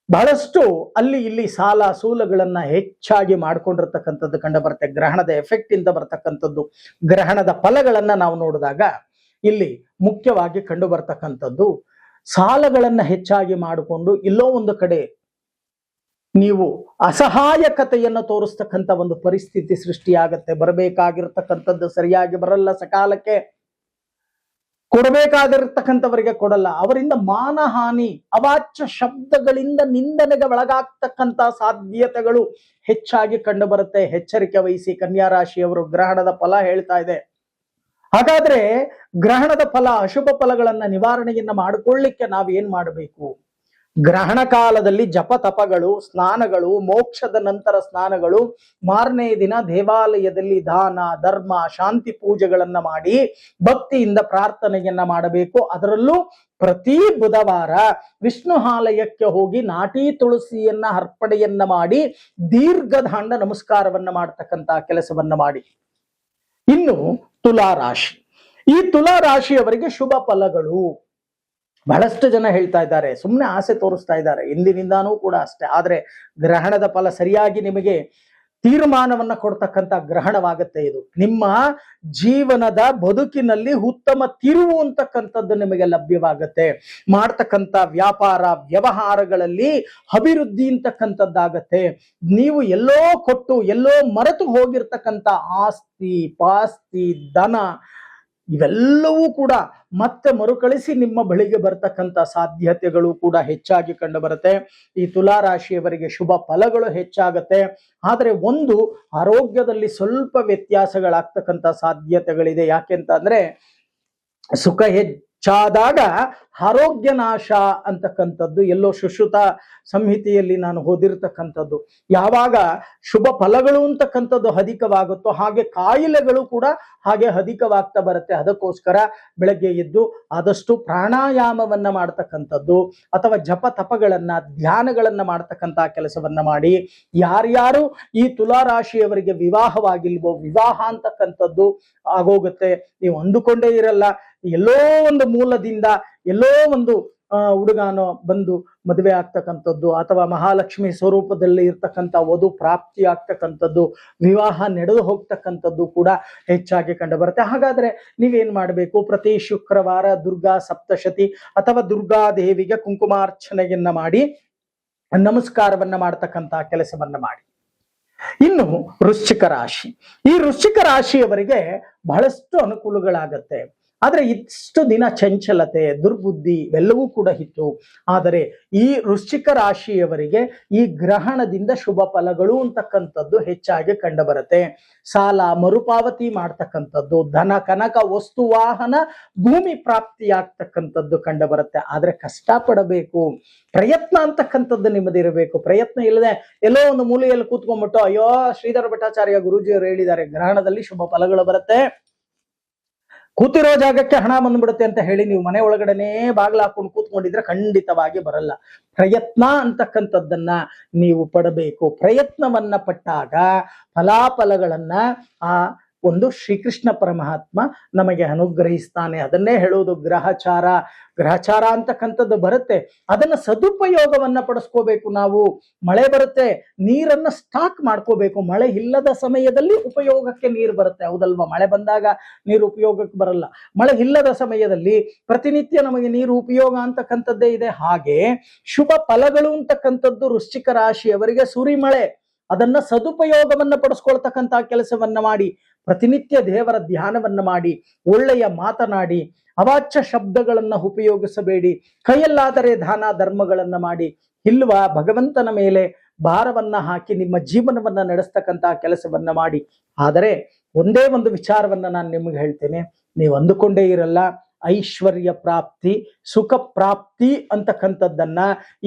ಬಹಳಷ್ಟು ಅಲ್ಲಿ ಇಲ್ಲಿ ಸಾಲ ಸೂಲಗಳನ್ನ ಹೆಚ್ಚಾಗಿ ಮಾಡ್ಕೊಂಡಿರ್ತಕ್ಕಂಥದ್ದು ಕಂಡು ಬರುತ್ತೆ. ಗ್ರಹಣದ ಎಫೆಕ್ಟ್ ಇಂದ ಬರ್ತಕ್ಕಂಥದ್ದು, ಗ್ರಹಣದ ಫಲಗಳನ್ನ ನಾವು ನೋಡಿದಾಗ ಇಲ್ಲಿ ಮುಖ್ಯವಾಗಿ ಕಂಡು ಬರ್ತಕ್ಕಂಥದ್ದು, ಸಾಲಗಳನ್ನ ಹೆಚ್ಚಾಗಿ ಮಾಡಿಕೊಂಡು ಎಲ್ಲೋ ಒಂದು ಕಡೆ ನೀವು ಅಸಹಾಯಕತೆಯನ್ನು ತೋರಿಸ್ತಕ್ಕಂಥ ಒಂದು ಪರಿಸ್ಥಿತಿ ಸೃಷ್ಟಿಯಾಗತ್ತೆ. ಬರಬೇಕಾಗಿರ್ತಕ್ಕಂಥದ್ದು ಸರಿಯಾಗಿ ಬರಲ್ಲ, ಸಕಾಲಕ್ಕೆ ಕೊಡಬೇಕಾಗಿರ್ತಕ್ಕಂಥವರಿಗೆ ಕೊಡಲ್ಲ, ಅವರಿಂದ ಮಾನಹಾನಿ ಅವಾಚ್ಯ ಶಬ್ದಗಳಿಂದ ನಿಂದನೆಗೆ ಒಳಗಾಗ್ತಕ್ಕಂಥ ಸಾಧ್ಯತೆಗಳು ಹೆಚ್ಚಾಗಿ ಕಂಡು ಬರುತ್ತೆ. ಎಚ್ಚರಿಕೆ ವಹಿಸಿ ಕನ್ಯಾ ರಾಶಿಯವರು. ಗ್ರಹಣದ ಫಲ ಹೇಳ್ತಾ ಇದೆ. ಹಾಗಾದ್ರೆ ಗ್ರಹಣದ ಫಲ, ಅಶುಭ ಫಲಗಳನ್ನ ನಿವಾರಣೆಯನ್ನ ಮಾಡಿಕೊಳ್ಳಿಕ್ಕೆ ನಾವೇನ್ ಮಾಡಬೇಕು? ಗ್ರಹಣ ಕಾಲದಲ್ಲಿ ಜಪ ತಪಗಳು, ಸ್ನಾನಗಳು, ಮೋಕ್ಷದ ನಂತರ ಸ್ನಾನಗಳು, ಮಾರನೇ ದಿನ ದೇವಾಲಯದಲ್ಲಿ ದಾನ ಧರ್ಮ ಶಾಂತಿ ಪೂಜೆಗಳನ್ನ ಮಾಡಿ ಭಕ್ತಿಯಿಂದ ಪ್ರಾರ್ಥನೆಯನ್ನ ಮಾಡಬೇಕು. ಅದರಲ್ಲೂ ಪ್ರತಿ ಬುಧವಾರ ವಿಷ್ಣು ಆಲಯಕ್ಕೆ ಹೋಗಿ ನಾಟಿ ತುಳಸಿಯನ್ನ ಅರ್ಪಣೆಯನ್ನ ಮಾಡಿ ದೀರ್ಘದಾಂಡ ನಮಸ್ಕಾರವನ್ನ ಮಾಡತಕ್ಕಂತ ಕೆಲಸವನ್ನ ಮಾಡಿ. ಇನ್ನು ತುಲಾ ರಾಶಿ, ಈ ತುಲಾ ರಾಶಿಯವರಿಗೆ ಶುಭ ಫಲಗಳು. ಬಹಳಷ್ಟು ಜನ ಹೇಳ್ತಾ ಇದ್ದಾರೆ, ಸುಮ್ಮನೆ ಆಸೆ ತೋರಿಸ್ತಾ ಇದ್ದಾರೆ, ಇಂದಿನಿಂದಾನೂ ಕೂಡ ಅಷ್ಟೇ. ಆದ್ರೆ ಗ್ರಹಣದ ಫಲ ಸರಿಯಾಗಿ ನಿಮಗೆ ತೀರ್ಮಾನವನ್ನ ಕೊಡ್ತಕ್ಕಂಥ ಗ್ರಹಣವಾಗತ್ತೆ. ಇದು ನಿಮ್ಮ ಜೀವನದ ಬದುಕಿನಲ್ಲಿ ಉತ್ತಮ ತಿರುವು ಅಂತಕ್ಕಂಥದ್ದು ನಿಮಗೆ ಲಭ್ಯವಾಗತ್ತೆ. ಮಾಡ್ತಕ್ಕಂಥ ವ್ಯಾಪಾರ ವ್ಯವಹಾರಗಳಲ್ಲಿ ಅಭಿವೃದ್ಧಿ ಅಂತಕ್ಕಂಥದ್ದಾಗತ್ತೆ. ನೀವು ಎಲ್ಲೋ ಕೊಟ್ಟು ಎಲ್ಲೋ ಮರೆತು ಹೋಗಿರ್ತಕ್ಕಂಥ ಆಸ್ತಿ ಪಾಸ್ತಿ ಧನ ಇವೆಲ್ಲವೂ ಕೂಡ ಮತ್ತೆ ಮರುಕಳಿಸಿ ನಿಮ್ಮ ಬಳಿಗೆ ಬರ್ತಕ್ಕಂಥ ಸಾಧ್ಯತೆಗಳು ಕೂಡ ಹೆಚ್ಚಾಗಿ ಕಂಡು ಬರುತ್ತೆ. ಈ ತುಲಾ ರಾಶಿಯವರಿಗೆ ಶುಭ ಫಲಗಳು ಹೆಚ್ಚಾಗತ್ತೆ. ಆದ್ರೆ ಒಂದು ಆರೋಗ್ಯದಲ್ಲಿ ಸ್ವಲ್ಪ ವ್ಯತ್ಯಾಸಗಳಾಗ್ತಕ್ಕಂಥ ಸಾಧ್ಯತೆಗಳಿದೆ. ಯಾಕೆಂತ ಅಂದ್ರೆ ಸುಖ ಹೆಚ್ಚಾದಾಗ ಆರೋಗ್ಯ ನಾಶ ಅಂತಕ್ಕಂಥದ್ದು ಎಲ್ಲೋ ಸುಶ್ರುತ ಸಂಹಿತೆಯಲ್ಲಿ ನಾನು ಓದಿರ್ತಕ್ಕಂಥದ್ದು. ಯಾವಾಗ ಶುಭ ಫಲಗಳು ಅಂತಕ್ಕಂಥದ್ದು ಅಧಿಕವಾಗುತ್ತೋ ಹಾಗೆ ಕಾಯಿಲೆಗಳು ಕೂಡ ಹಾಗೆ ಅಧಿಕವಾಗ್ತಾ ಬರುತ್ತೆ. ಅದಕ್ಕೋಸ್ಕರ ಬೆಳಗ್ಗೆ ಎದ್ದು ಆದಷ್ಟು ಪ್ರಾಣಾಯಾಮವನ್ನ ಮಾಡ್ತಕ್ಕಂಥದ್ದು ಅಥವಾ ಜಪ ತಪಗಳನ್ನ ಧ್ಯಾನಗಳನ್ನ ಮಾಡ್ತಕ್ಕಂಥ ಕೆಲಸವನ್ನ ಮಾಡಿ. ಯಾರ್ಯಾರು ಈ ತುಲಾ ರಾಶಿಯವರಿಗೆ ವಿವಾಹವಾಗಿಲ್ವೋ, ವಿವಾಹ ಅಂತಕ್ಕಂಥದ್ದು ಆಗೋಗುತ್ತೆ. ನೀವು ಅಂದುಕೊಂಡೇ ಇರಲ್ಲ, ಎಲ್ಲೋ ಒಂದು ಮೂಲದಿಂದ ಎಲ್ಲೋ ಒಂದು ಹುಡುಗನೋ ಬಂದು ಮದುವೆ ಆಗ್ತಕ್ಕಂಥದ್ದು ಅಥವಾ ಮಹಾಲಕ್ಷ್ಮಿ ಸ್ವರೂಪದಲ್ಲಿ ಇರ್ತಕ್ಕಂಥ ವಧು ಪ್ರಾಪ್ತಿ ಆಗ್ತಕ್ಕಂಥದ್ದು, ವಿವಾಹ ನಡೆದು ಹೋಗ್ತಕ್ಕಂಥದ್ದು ಕೂಡ ಹೆಚ್ಚಾಗಿ ಕಂಡು ಬರುತ್ತೆ. ಹಾಗಾದ್ರೆ ನೀವೇನ್ ಮಾಡಬೇಕು? ಪ್ರತಿ ಶುಕ್ರವಾರ ದುರ್ಗಾ ಸಪ್ತಶತಿ ಅಥವಾ ದುರ್ಗಾದೇವಿಗೆ ಕುಂಕುಮಾರ್ಚನೆಯನ್ನ ಮಾಡಿ ನಮಸ್ಕಾರವನ್ನ ಮಾಡ್ತಕ್ಕಂಥ ಕೆಲಸವನ್ನ ಮಾಡಿ. ಇನ್ನು ವೃಶ್ಚಿಕ ರಾಶಿ, ಈ ವೃಶ್ಚಿಕ ರಾಶಿಯವರಿಗೆ ಬಹಳಷ್ಟು ಅನುಕೂಲಗಳಾಗತ್ತೆ. ಆದ್ರೆ ಇಷ್ಟು ದಿನ ಚಂಚಲತೆ, ದುರ್ಬುದ್ಧಿ ಇವೆಲ್ಲವೂ ಕೂಡ ಇತ್ತು. ಆದರೆ ಈ ವೃಶ್ಚಿಕ ರಾಶಿಯವರಿಗೆ ಈ ಗ್ರಹಣದಿಂದ ಶುಭ ಫಲಗಳು ಅಂತಕ್ಕಂಥದ್ದು ಹೆಚ್ಚಾಗಿ ಕಂಡು ಬರುತ್ತೆ. ಸಾಲ ಮರುಪಾವತಿ ಮಾಡ್ತಕ್ಕಂಥದ್ದು, ಧನ ಕನಕ ವಸ್ತು ವಾಹನ ಭೂಮಿ ಪ್ರಾಪ್ತಿಯಾಗ್ತಕ್ಕಂಥದ್ದು ಕಂಡು ಬರುತ್ತೆ. ಆದ್ರೆ ಕಷ್ಟ ಪಡಬೇಕು, ಪ್ರಯತ್ನ ಅಂತಕ್ಕಂಥದ್ದು ನಿಮ್ಮದಿರಬೇಕು. ಪ್ರಯತ್ನ ಇಲ್ಲದೆ ಎಲ್ಲೋ ಒಂದು ಮೂಲೆಯಲ್ಲಿ ಕೂತ್ಕೊಂಡ್ಬಿಟ್ಟು ಅಯ್ಯೋ ಶ್ರೀಧರ ಭಟ್ಟಾಚಾರ್ಯ ಗುರೂಜಿಯವರು ಹೇಳಿದ್ದಾರೆ ಗ್ರಹಣದಲ್ಲಿ ಶುಭ ಫಲಗಳು ಬರುತ್ತೆ, ಕೂತಿರೋ ಜಾಗಕ್ಕೆ ಹಣ ಬಂದ್ಬಿಡುತ್ತೆ ಅಂತ ಹೇಳಿ ನೀವು ಮನೆ ಒಳಗಡೆನೇ ಬಾಗಿಲು ಹಾಕೊಂಡು ಕೂತ್ಕೊಂಡಿದ್ರೆ ಖಂಡಿತವಾಗಿ ಬರಲ್ಲ. ಪ್ರಯತ್ನ ಅಂತಕ್ಕಂಥದ್ದನ್ನ ನೀವು ಪಡಬೇಕು. ಪ್ರಯತ್ನವನ್ನ ಪಟ್ಟಾಗ ಫಲಾಫಲಗಳನ್ನ ಆ ಒಂದು ಶ್ರೀಕೃಷ್ಣ ಪರಮಾತ್ಮ ನಮಗೆ ಅನುಗ್ರಹಿಸ್ತಾನೆ. ಅದನ್ನೇ ಹೇಳೋದು ಗ್ರಹಚಾರ. ಗ್ರಹಚಾರ ಅಂತಕ್ಕಂಥದ್ದು ಬರುತ್ತೆ, ಅದನ್ನ ಸದುಪಯೋಗವನ್ನ ಪಡಿಸ್ಕೋಬೇಕು. ನಾವು ಮಳೆ ಬರುತ್ತೆ, ನೀರನ್ನ ಸ್ಟಾಕ್ ಮಾಡ್ಕೋಬೇಕು. ಮಳೆ ಇಲ್ಲದ ಸಮಯದಲ್ಲಿ ಉಪಯೋಗಕ್ಕೆ ನೀರು ಬರುತ್ತೆ, ಹೌದಲ್ವಾ? ಮಳೆ ಬಂದಾಗ ನೀರು ಉಪಯೋಗಕ್ಕೆ ಬರಲ್ಲ. ಮಳೆ ಇಲ್ಲದ ಸಮಯದಲ್ಲಿ ಪ್ರತಿನಿತ್ಯ ನಮಗೆ ನೀರು ಉಪಯೋಗ ಅಂತಕ್ಕಂಥದ್ದೇ ಇದೆ. ಹಾಗೆ ಶುಭ ಫಲಗಳು ಅಂತಕ್ಕಂಥದ್ದು ವೃಶ್ಚಿಕ ರಾಶಿಯವರಿಗೆ ಸುರಿಮಳೆ, ಅದನ್ನ ಸದುಪಯೋಗವನ್ನ ಪಡಿಸ್ಕೊಳ್ತಕ್ಕಂಥ ಕೆಲಸವನ್ನ ಮಾಡಿ, ಪ್ರತಿನಿತ್ಯ ದೇವರ ಧ್ಯಾನವನ್ನ ಮಾಡಿ, ಒಳ್ಳೆಯ ಮಾತನಾಡಿ, ಅವಾಚ್ಯ ಶಬ್ದಗಳನ್ನ ಉಪಯೋಗಿಸಬೇಡಿ. ಕೈಯಲ್ಲಾದರೆ ದಾನ ಧರ್ಮಗಳನ್ನ ಮಾಡಿ, ಇಲ್ವಾ ಭಗವಂತನ ಮೇಲೆ ಭಾರವನ್ನ ಹಾಕಿ ನಿಮ್ಮ ಜೀವನವನ್ನ ನಡೆಸ್ತಕ್ಕಂಥ ಕೆಲಸವನ್ನ ಮಾಡಿ. ಆದರೆ ಒಂದೇ ಒಂದು ವಿಚಾರವನ್ನ ನಾನು ನಿಮಗೆ ಹೇಳ್ತೇನೆ, ನೀವು ಅಂದುಕೊಂಡೇ ಇರಲ್ಲ, ಐಶ್ವರ್ಯ ಪ್ರಾಪ್ತಿ, ಸುಖ ಪ್ರಾಪ್ತಿ ಅಂತಕ್ಕಂಥದ್ದನ್ನ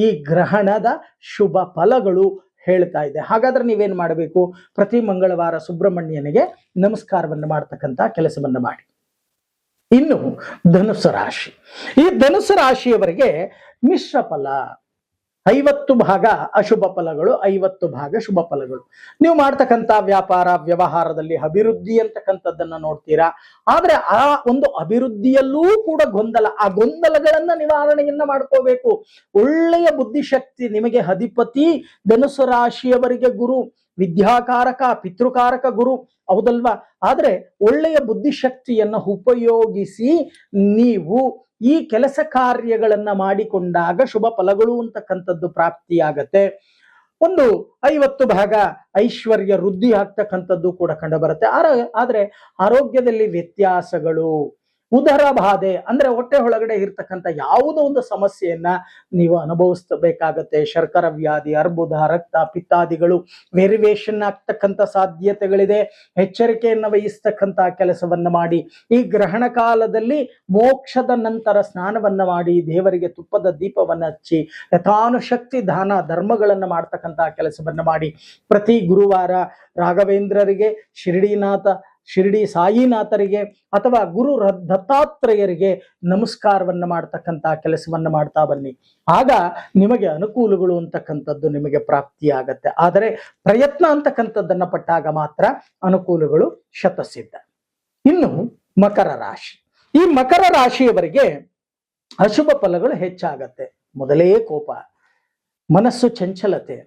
ಈ ಗ್ರಹಣದ ಶುಭ ಫಲಗಳು ಹೇಳ್ತಾ ಇದೆ. ಹಾಗಾದ್ರೆ ನೀವೇನ್ ಮಾಡಬೇಕು? ಪ್ರತಿ ಮಂಗಳವಾರ ಸುಬ್ರಹ್ಮಣ್ಯನಿಗೆ ನಮಸ್ಕಾರವನ್ನು ಮಾಡ್ತಕ್ಕಂಥ ಕೆಲಸವನ್ನ ಮಾಡಿ. ಇನ್ನು ಧನುಸ್ಸು ರಾಶಿ, ಈ ಧನುಸ್ಸು ರಾಶಿಯವರಿಗೆ ಮಿಶ್ರ ಫಲ. 50 ಭಾಗ ಅಶುಭ ಫಲಗಳು, 50 ಭಾಗ ಶುಭ ಫಲಗಳು. ನೀವು ಮಾಡ್ತಕ್ಕಂಥ ವ್ಯಾಪಾರ ವ್ಯವಹಾರದಲ್ಲಿ ಅಭಿವೃದ್ಧಿ ಅಂತಕ್ಕಂಥದ್ದನ್ನ ನೋಡ್ತೀರಾ. ಆದ್ರೆ ಆ ಒಂದು ಅಭಿವೃದ್ಧಿಯಲ್ಲೂ ಕೂಡ ಗೊಂದಲ, ಆ ಗೊಂದಲಗಳನ್ನ ನಿವಾರಣೆಯನ್ನ ಮಾಡ್ಕೋಬೇಕು. ಒಳ್ಳೆಯ ಬುದ್ಧಿಶಕ್ತಿ ನಿಮಗೆ ಅಧಿಪತಿ ಧನುಸ್ಸು ರಾಶಿಯವರಿಗೆ ಗುರು, ವಿದ್ಯಾಕಾರಕ ಪಿತೃಕಾರಕ ಗುರು, ಹೌದಲ್ವಾ? ಆದ್ರೆ ಒಳ್ಳೆಯ ಬುದ್ಧಿಶಕ್ತಿಯನ್ನ ಉಪಯೋಗಿಸಿ ನೀವು ಈ ಕೆಲಸ ಕಾರ್ಯಗಳನ್ನ ಮಾಡಿಕೊಂಡಾಗ ಶುಭ ಫಲಗಳು ಅಂತಕ್ಕಂಥದ್ದು ಪ್ರಾಪ್ತಿಯಾಗತ್ತೆ. ಒಂದು 50 ಭಾಗ ಐಶ್ವರ್ಯ ವೃದ್ಧಿ ಆಗ್ತಕ್ಕಂಥದ್ದು ಕೂಡ ಕಂಡು ಬರುತ್ತೆ. ಆದ್ರೆ ಆರೋಗ್ಯದಲ್ಲಿ ವ್ಯತ್ಯಾಸಗಳು, ಉದರ ಬಾಧೆ ಅಂದ್ರೆ ಹೊಟ್ಟೆ ಒಳಗಡೆ ಇರ್ತಕ್ಕಂಥ ಯಾವುದೋ ಒಂದು ಸಮಸ್ಯೆಯನ್ನ ನೀವು ಅನುಭವಿಸಬೇಕಾಗತ್ತೆ. ಶರ್ಕರ ವ್ಯಾಧಿ, ಅರ್ಬುದ, ರಕ್ತ ಪಿತ್ತಾದಿಗಳು ವೇರಿಯೇಷನ್ ಆಗ್ತಕ್ಕಂಥ ಸಾಧ್ಯತೆಗಳಿದೆ. ಎಚ್ಚರಿಕೆಯನ್ನು ವಹಿಸ್ತಕ್ಕಂಥ ಕೆಲಸವನ್ನ ಮಾಡಿ. ಈ ಗ್ರಹಣ ಕಾಲದಲ್ಲಿ ಮೋಕ್ಷದ ನಂತರ ಸ್ನಾನವನ್ನ ಮಾಡಿ, ದೇವರಿಗೆ ತುಪ್ಪದ ದೀಪವನ್ನ ಹಚ್ಚಿ, ಯಥಾನುಶಕ್ತಿ ದಾನ ಧರ್ಮಗಳನ್ನ ಮಾಡ್ತಕ್ಕಂಥ ಕೆಲಸವನ್ನ ಮಾಡಿ. ಪ್ರತಿ ಗುರುವಾರ ರಾಘವೇಂದ್ರರಿಗೆ, ಶಿರಡಿ ಸಾಯಿನಾಥರಿಗೆ ಅಥವಾ ಗುರು ದತ್ತಾತ್ರೇಯರಿಗೆ ನಮಸ್ಕಾರವನ್ನ ಮಾಡ್ತಕ್ಕಂಥ ಕೆಲಸವನ್ನ ಮಾಡ್ತಾ ಬನ್ನಿ. ಆಗ ನಿಮಗೆ ಅನುಕೂಲಗಳು ಅಂತಕ್ಕಂಥದ್ದು ನಿಮಗೆ ಪ್ರಾಪ್ತಿಯಾಗತ್ತೆ. ಆದರೆ ಪ್ರಯತ್ನ ಅಂತಕ್ಕಂಥದ್ದನ್ನ ಪಟ್ಟಾಗ ಮಾತ್ರ ಅನುಕೂಲಗಳು ಶತಸಿದ್ಧ. ಇನ್ನು ಮಕರ ರಾಶಿ, ಈ ಮಕರ ರಾಶಿಯವರಿಗೆ ಅಶುಭ ಫಲಗಳು ಹೆಚ್ಚಾಗತ್ತೆ. ಮೊದಲೇ ಕೋಪ, ಮನಸ್ಸು ಚಂಚಲತೆ,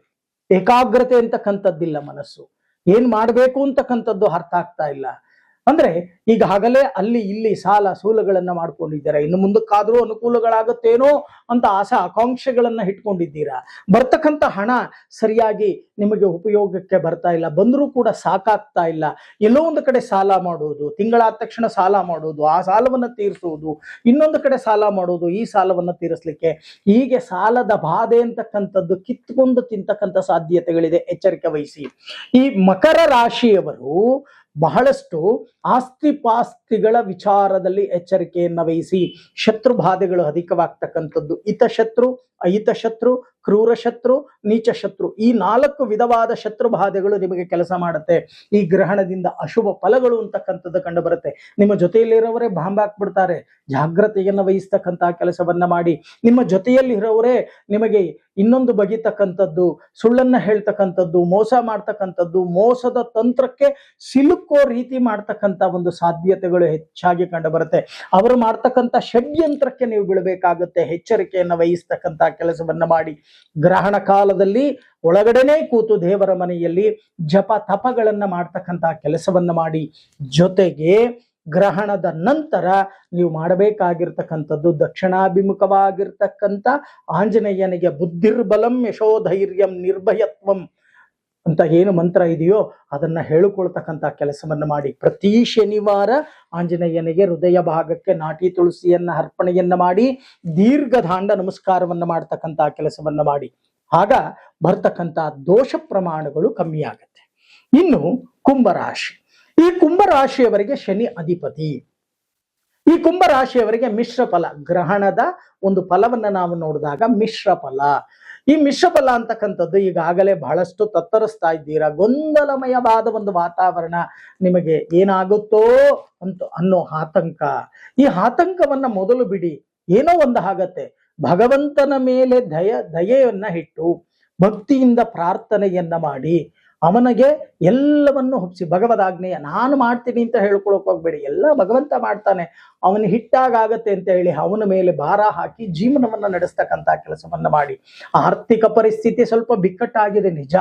ಏಕಾಗ್ರತೆ ಅಂತಕ್ಕಂಥದ್ದಿಲ್ಲ. ಮನಸ್ಸು ಏನ್ ಮಾಡ್ಬೇಕು ಅಂತಕ್ಕಂಥದ್ದು ಅರ್ಥ ಆಗ್ತಾ ಇಲ್ಲ. ಅಂದ್ರೆ ಈಗಾಗಲೇ ಅಲ್ಲಿ ಇಲ್ಲಿ ಸಾಲ ಸೂಲಗಳನ್ನ ಮಾಡ್ಕೊಂಡಿದ್ದೀರಾ, ಇನ್ನು ಮುಂದಕ್ಕಾದ್ರೂ ಅನುಕೂಲಗಳಾಗುತ್ತೇನೋ ಅಂತ ಆಕಾಂಕ್ಷೆಗಳನ್ನ ಇಟ್ಕೊಂಡಿದ್ದೀರಾ. ಬರ್ತಕ್ಕಂಥ ಹಣ ಸರಿಯಾಗಿ ನಿಮಗೆ ಉಪಯೋಗಕ್ಕೆ ಬರ್ತಾ ಇಲ್ಲ, ಬಂದರೂ ಕೂಡ ಸಾಕಾಗ್ತಾ ಇಲ್ಲ. ಎಲ್ಲೋ ಒಂದು ಕಡೆ ಸಾಲ ಮಾಡೋದು, ತಿಂಗಳಾದ ತಕ್ಷಣ ಸಾಲ ಮಾಡೋದು, ಆ ಸಾಲವನ್ನ ತೀರಿಸುವುದು, ಇನ್ನೊಂದು ಕಡೆ ಸಾಲ ಮಾಡೋದು, ಈ ಸಾಲವನ್ನ ತೀರಿಸ್ಲಿಕ್ಕೆ. ಹೀಗೆ ಸಾಲದ ಬಾಧೆ ಅಂತಕ್ಕಂಥದ್ದು ಕಿತ್ಕೊಂಡು ತಿಂತಕ್ಕಂಥ ಸಾಧ್ಯತೆಗಳಿದೆ. ಎಚ್ಚರಿಕೆ ವಹಿಸಿ. ಈ ಮಕರ ರಾಶಿಯವರು ಬಹಳಷ್ಟು ಆಸ್ತಿ ಪಾಸ್ತಿಗಳ ವಿಚಾರದಲ್ಲಿ ಎಚ್ಚರಿಕೆಯನ್ನ ವಹಿಸಿ. ಶತ್ರು ಬಾಧೆಗಳು ಅಧಿಕವಾಗ್ತಕ್ಕಂಥದ್ದು. ಹಿತಶತ್ರು, ಅಹಿತಶತ್ರು, ಕ್ರೂರ ಶತ್ರು, ನೀಚ ಶತ್ರು, ಈ 4 ವಿಧವಾದ ಶತ್ರು ಬಾಧೆಗಳು ನಿಮಗೆ ಕೆಲಸ ಮಾಡುತ್ತೆ. ಈ ಗ್ರಹಣದಿಂದ ಅಶುಭ ಫಲಗಳು ಅಂತಕ್ಕಂಥದ್ದು ಕಂಡು ಬರುತ್ತೆ. ನಿಮ್ಮ ಜೊತೆಯಲ್ಲಿರೋವರೇ ಬಾಂಬ್ ಹಾಕ್ಬಿಡ್ತಾರೆ. ಜಾಗ್ರತೆಯನ್ನು ವಹಿಸ್ತಕ್ಕಂಥ ಕೆಲಸವನ್ನ ಮಾಡಿ. ನಿಮ್ಮ ಜೊತೆಯಲ್ಲಿರೋವರೇ ನಿಮಗೆ ಇನ್ನೊಂದು ಬಗೆತಕ್ಕಂಥದ್ದು, ಸುಳ್ಳನ್ನ ಹೇಳ್ತಕ್ಕಂಥದ್ದು, ಮೋಸ ಮಾಡ್ತಕ್ಕಂಥದ್ದು, ಮೋಸದ ತಂತ್ರಕ್ಕೆ ಸಿಲುಕೋ ರೀತಿ ಮಾಡ್ತಕ್ಕಂಥ ಒಂದು ಸಾಧ್ಯತೆಗಳು ಹೆಚ್ಚಾಗಿ ಕಂಡು ಬರುತ್ತೆ. ಅವರು ಮಾಡ್ತಕ್ಕಂಥ ಷಡ್ಯಂತ್ರಕ್ಕೆ ನೀವು ಬೀಳಬೇಕಾಗುತ್ತೆ. ಎಚ್ಚರಿಕೆಯನ್ನು ವಹಿಸ್ತಕ್ಕಂಥ ಕೆಲಸವನ್ನ ಮಾಡಿ. ಗ್ರಹಣ ಕಾಲದಲ್ಲಿ ಒಳಗಡೆನೆ ಕೂತು ದೇವರ ಮನೆಯಲ್ಲಿ ಜಪ ತಪಗಳನ್ನ ಮಾಡ್ತಕ್ಕಂಥ ಕೆಲಸವನ್ನ ಮಾಡಿ. ಜೊತೆಗೆ ಗ್ರಹಣದ ನಂತರ ನೀವು ಮಾಡಬೇಕಾಗಿರ್ತಕ್ಕಂಥದ್ದು ದಕ್ಷಿಣಾಭಿಮುಖವಾಗಿರ್ತಕ್ಕಂಥ ಆಂಜನೇಯನಿಗೆ ಬುದ್ಧಿರ್ಬಲಂ ಯಶೋಧೈರ್ಯಂ ನಿರ್ಭಯತ್ವಂ ಅಂತ ಏನು ಮಂತ್ರ ಇದೆಯೋ ಅದನ್ನ ಹೇಳಿಕೊಳ್ತಕ್ಕಂಥ ಕೆಲಸವನ್ನ ಮಾಡಿ. ಪ್ರತಿ ಶನಿವಾರ ಆಂಜನೇಯನಿಗೆ ಹೃದಯ ಭಾಗಕ್ಕೆ ನಾಟಿ ತುಳಸಿಯನ್ನ ಅರ್ಪಣೆಯನ್ನ ಮಾಡಿ ದೀರ್ಘದಾಂಡ ನಮಸ್ಕಾರವನ್ನ ಮಾಡ್ತಕ್ಕಂಥ ಕೆಲಸವನ್ನ ಮಾಡಿ. ಆಗ ಬರ್ತಕ್ಕಂಥ ದೋಷ ಪ್ರಮಾಣಗಳು ಕಮ್ಮಿ ಆಗುತ್ತೆ. ಇನ್ನು ಕುಂಭರಾಶಿ, ಈ ಕುಂಭರಾಶಿಯವರಿಗೆ ಶನಿ ಅಧಿಪತಿ. ಈ ಕುಂಭರಾಶಿಯವರಿಗೆ ಮಿಶ್ರ ಫಲ, ಗ್ರಹಣದ ಒಂದು ಫಲವನ್ನ ನಾವು ನೋಡಿದಾಗ ಮಿಶ್ರ ಫಲ. ಈ ಮಿಶ್ರ ಫಲ ಅಂತಕ್ಕಂಥದ್ದು ಈಗಾಗಲೇ ಬಹಳಷ್ಟು ತತ್ತರಿಸ್ತಾ ಇದ್ದೀರಾ. ಗೊಂದಲಮಯವಾದ ಒಂದು ವಾತಾವರಣ, ನಿಮಗೆ ಏನಾಗುತ್ತೋ ಅನ್ನೋ ಆತಂಕ. ಈ ಆತಂಕವನ್ನ ಮೊದಲು ಬಿಡಿ. ಏನೋ ಒಂದು ಆಗತ್ತೆ, ಭಗವಂತನ ಮೇಲೆ ದಯೆಯನ್ನ ಇಟ್ಟು ಭಕ್ತಿಯಿಂದ ಪ್ರಾರ್ಥನೆಯನ್ನ ಮಾಡಿ ಅವನಿಗೆ ಎಲ್ಲವನ್ನು ಒಪ್ಪಿಸಿ, ಭಗವದಾಜ್ಞೆಯ ನಾನು ಮಾಡ್ತೀನಿ ಅಂತ ಹೇಳ್ಕೊಳಕ್ ಹೋಗ್ಬೇಡಿ, ಎಲ್ಲ ಭಗವಂತ ಮಾಡ್ತಾನೆ, ಅವನು ಹಿಟ್ಟಾಗತ್ತೆ ಅಂತ ಹೇಳಿ ಅವನ ಮೇಲೆ ಭಾರ ಹಾಕಿ ಜೀವನವನ್ನ ನಡೆಸ್ತಕ್ಕಂಥ ಕೆಲಸವನ್ನ ಮಾಡಿ. ಆರ್ಥಿಕ ಪರಿಸ್ಥಿತಿ ಸ್ವಲ್ಪ ಬಿಕ್ಕಟ್ಟಾಗಿದೆ ನಿಜ,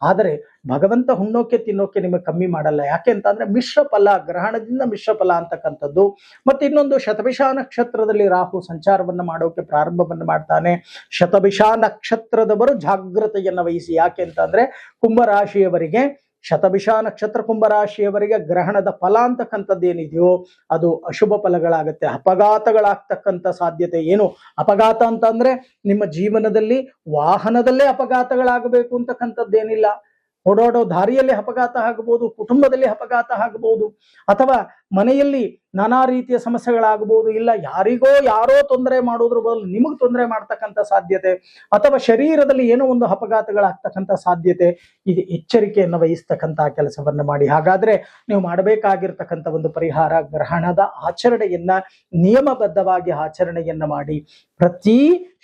ಆದರೆ ಭಗವಂತ ಹುಣ್ಣೋಕೆ ತಿನ್ನೋಕೆ ನಿಮಗೆ ಕಮ್ಮಿ ಮಾಡಲ್ಲ. ಯಾಕೆ ಅಂತಂದ್ರೆ ಮಿಶ್ರ ಫಲ, ಗ್ರಹಣದಿಂದ ಮಿಶ್ರ ಫಲ ಅಂತಕ್ಕಂಥದ್ದು. ಮತ್ತೆ ಇನ್ನೊಂದು, ಶತಭಿಷ ನಕ್ಷತ್ರದಲ್ಲಿ ರಾಹು ಸಂಚಾರವನ್ನ ಮಾಡೋಕೆ ಪ್ರಾರಂಭವನ್ನ ಮಾಡ್ತಾನೆ. ಶತಭಿಷ ನಕ್ಷತ್ರದವರು ಜಾಗೃತೆಯನ್ನ ವಹಿಸಿ. ಯಾಕೆ ಅಂತಂದ್ರೆ ಕುಂಭರಾಶಿಯವರಿಗೆ ಶತಭಿಷ ನಕ್ಷತ್ರ ಕುಂಭರಾಶಿಯವರಿಗೆ ಗ್ರಹಣದ ಫಲ ಅಂತಕ್ಕಂಥದ್ದು ಏನಿದೆಯೋ ಅದು ಅಶುಭ ಫಲಗಳಾಗತ್ತೆ, ಅಪಘಾತಗಳಾಗ್ತಕ್ಕಂಥ ಸಾಧ್ಯತೆ. ಏನು ಅಪಘಾತ ಅಂತಂದ್ರೆ ನಿಮ್ಮ ಜೀವನದಲ್ಲಿ ವಾಹನದಲ್ಲೇ ಅಪಘಾತಗಳಾಗಬೇಕು ಅಂತಕ್ಕಂಥದ್ದೇನಿಲ್ಲ. ಓಡಾಡೋ ದಾರಿಯಲ್ಲಿ ಅಪಘಾತ ಆಗಬಹುದು, ಕುಟುಂಬದಲ್ಲಿ ಅಪಘಾತ ಆಗಬಹುದು, ಅಥವಾ ಮನೆಯಲ್ಲಿ ನಾನಾ ರೀತಿಯ ಸಮಸ್ಯೆಗಳಾಗಬಹುದು. ಇಲ್ಲ ಯಾರಿಗೋ ಯಾರೋ ತೊಂದರೆ ಮಾಡೋದ್ರ ಬದಲು ನಿಮಗೆ ತೊಂದರೆ ಮಾಡ್ತಕ್ಕಂಥ ಸಾಧ್ಯತೆ, ಅಥವಾ ಶರೀರದಲ್ಲಿ ಏನೋ ಒಂದು ಅಪಘಾತಗಳಾಗ್ತಕ್ಕಂಥ ಸಾಧ್ಯತೆ. ಇದು ಎಚ್ಚರಿಕೆಯನ್ನು ವಹಿಸ್ತಕ್ಕಂಥ ಕೆಲಸವನ್ನ ಮಾಡಿ. ಹಾಗಾದ್ರೆ ನೀವು ಮಾಡಬೇಕಾಗಿರ್ತಕ್ಕಂಥ ಒಂದು ಪರಿಹಾರ, ಗ್ರಹಣದ ಆಚರಣೆಯನ್ನ ನಿಯಮಬದ್ಧವಾಗಿ ಆಚರಣೆಯನ್ನ ಮಾಡಿ. ಪ್ರತಿ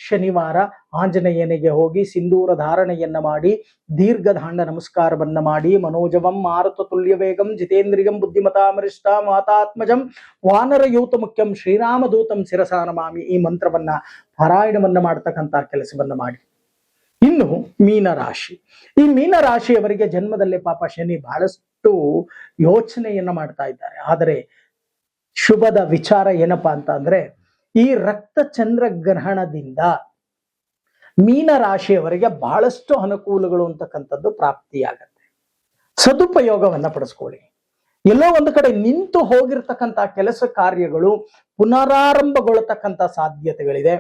ಶನಿವಾರ ಆಂಜನೇಯನಿಗೆ ಹೋಗಿ ಸಿಂಧೂರ ಧಾರಣೆಯನ್ನ ಮಾಡಿ ದೀರ್ಘದಾಂಡ ನಮಸ್ಕಾರವನ್ನ ಮಾಡಿ. ಮನೋಜವಂ ಮಾರುತ ತುಲ್ಯ ವೇಗಂ ಜಿತೇಂದ್ರಿಯಂ ಬುದ್ಧಿಮತಾಮರಿಷ್ಟ ಮಾತಾತ್ಮಜಂ ವಾನರ ಯೂತ ಮುಖ್ಯಂ ಶ್ರೀರಾಮದೂತಂ ಶಿರಸಾ ನಮಾಮಿ, ಈ ಮಂತ್ರವನ್ನ ಪಾರಾಯಣವನ್ನ ಮಾಡ್ತಕ್ಕಂಥ ಕೆಲಸವನ್ನ ಮಾಡಿ. ಇನ್ನು ಮೀನರಾಶಿ, ಈ ಮೀನರಾಶಿಯವರಿಗೆ ಜನ್ಮದಲ್ಲೇ ಪಾಪ ಶನಿ ಬಹಳಷ್ಟು ಯೋಚನೆಯನ್ನ ಮಾಡ್ತಾ ಇದ್ದಾರೆ. ಆದರೆ ಶುಭದ ವಿಚಾರ ಏನಪ್ಪಾ ಅಂತ ಅಂದ್ರೆ, ಈ ರಕ್ತ ಚಂದ್ರ ಗ್ರಹಣದಿಂದ ಮೀನರಾಶಿಯವರಿಗೆ ಬಹಳಷ್ಟು ಅನುಕೂಲಗಳು ಅಂತಕ್ಕಂಥದ್ದು ಪ್ರಾಪ್ತಿಯಾಗತ್ತೆ. ಸದುಪಯೋಗವನ್ನ ಪಡಿಸ್ಕೊಳ್ಳಿ. ಎಲ್ಲೋ ಒಂದು ಕಡೆ ನಿಂತು ಹೋಗಿರ್ತಕ್ಕಂಥ ಕೆಲಸ ಕಾರ್ಯಗಳು ಪುನರಾರಂಭಗೊಳ್ಳತಕ್ಕಂಥ ಸಾಧ್ಯತೆಗಳಿದೆ.